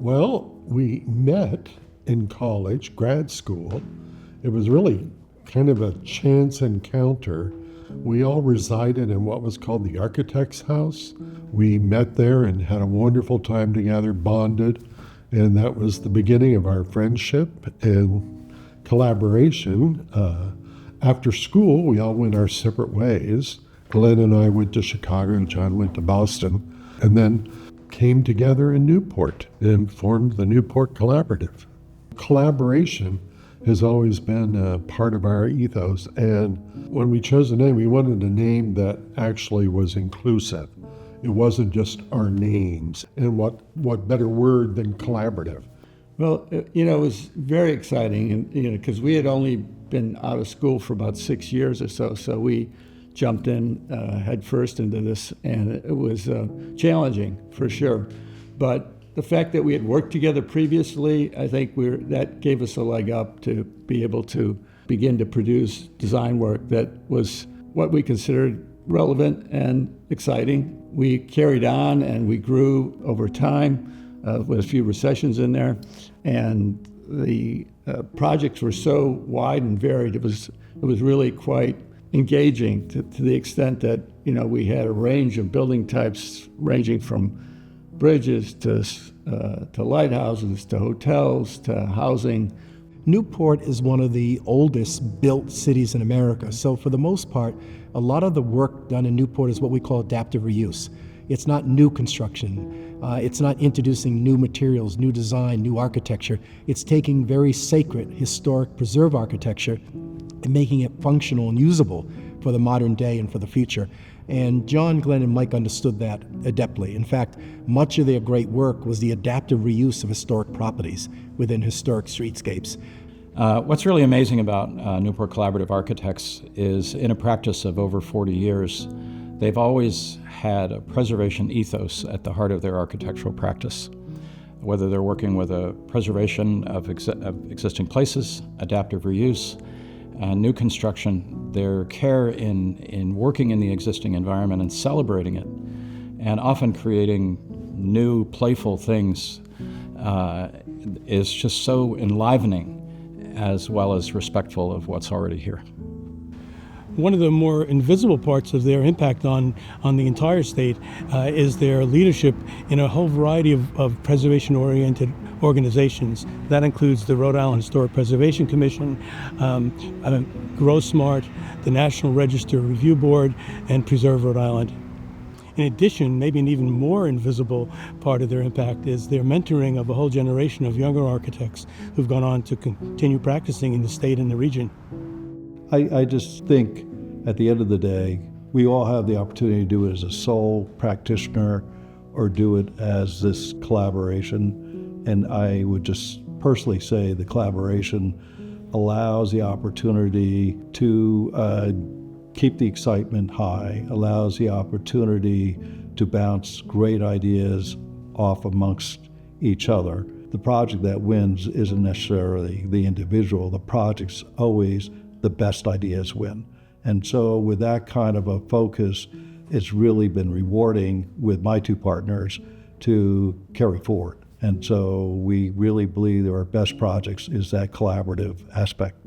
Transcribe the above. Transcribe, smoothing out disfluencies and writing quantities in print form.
Well, we met in college, grad school. It was really kind of a chance encounter. We all resided in what was called the Architect's House. We met there and had a wonderful time together, bonded, and that was the beginning of our friendship and collaboration. After school, we all went our separate ways. Glenn and I went to Chicago, and John went to Boston, and then came together in Newport and formed the Newport Collaborative. Collaboration has always been a part of our ethos, and when we chose a name, we wanted a name that actually was inclusive. It wasn't just our names, and what better word than collaborative? Well, it was very exciting, and because we had only been out of school for about 6 years or so we jumped in head first into this, and it was challenging for sure. But the fact that we had worked together previously, I think that gave us a leg up to be able to begin to produce design work that was what we considered relevant and exciting. We carried on and we grew over time with a few recessions in there, and the projects were so wide and varied. It was really quite engaging to the extent that we had a range of building types ranging from bridges to lighthouses to hotels to housing. Newport is one of the oldest built cities in America, so for the most part, a lot of the work done in Newport is what we call adaptive reuse. It's not new construction. It's not introducing new materials, new design, new architecture. It's taking very sacred, historic, preserved architecture and making it functional and usable for the modern day and for the future. And John, Glenn, and Mike understood that adeptly. In fact, much of their great work was the adaptive reuse of historic properties within historic streetscapes. What's really amazing about Newport Collaborative Architects is, in a practice of over 40 years, they've always had a preservation ethos at the heart of their architectural practice. Whether they're working with a preservation of existing places, adaptive reuse, new construction, their care in working in the existing environment and celebrating it, and often creating new playful things is just so enlivening, as well as respectful of what's already here. One of the more invisible parts of their impact on the entire state is their leadership in a whole variety of preservation-oriented organizations. That includes the Rhode Island Historic Preservation Commission, GrowSmart, the National Register Review Board, and Preserve Rhode Island. In addition, maybe an even more invisible part of their impact is their mentoring of a whole generation of younger architects who've gone on to continue practicing in the state and the region. I just think at the end of the day, we all have the opportunity to do it as a sole practitioner or do it as this collaboration. And I would just personally say the collaboration allows the opportunity to keep the excitement high, allows the opportunity to bounce great ideas off amongst each other. The project that wins isn't necessarily the individual. The project's always the best ideas win. And so with that kind of a focus, it's really been rewarding with my two partners to carry forward. And so we really believe that our best projects is that collaborative aspect.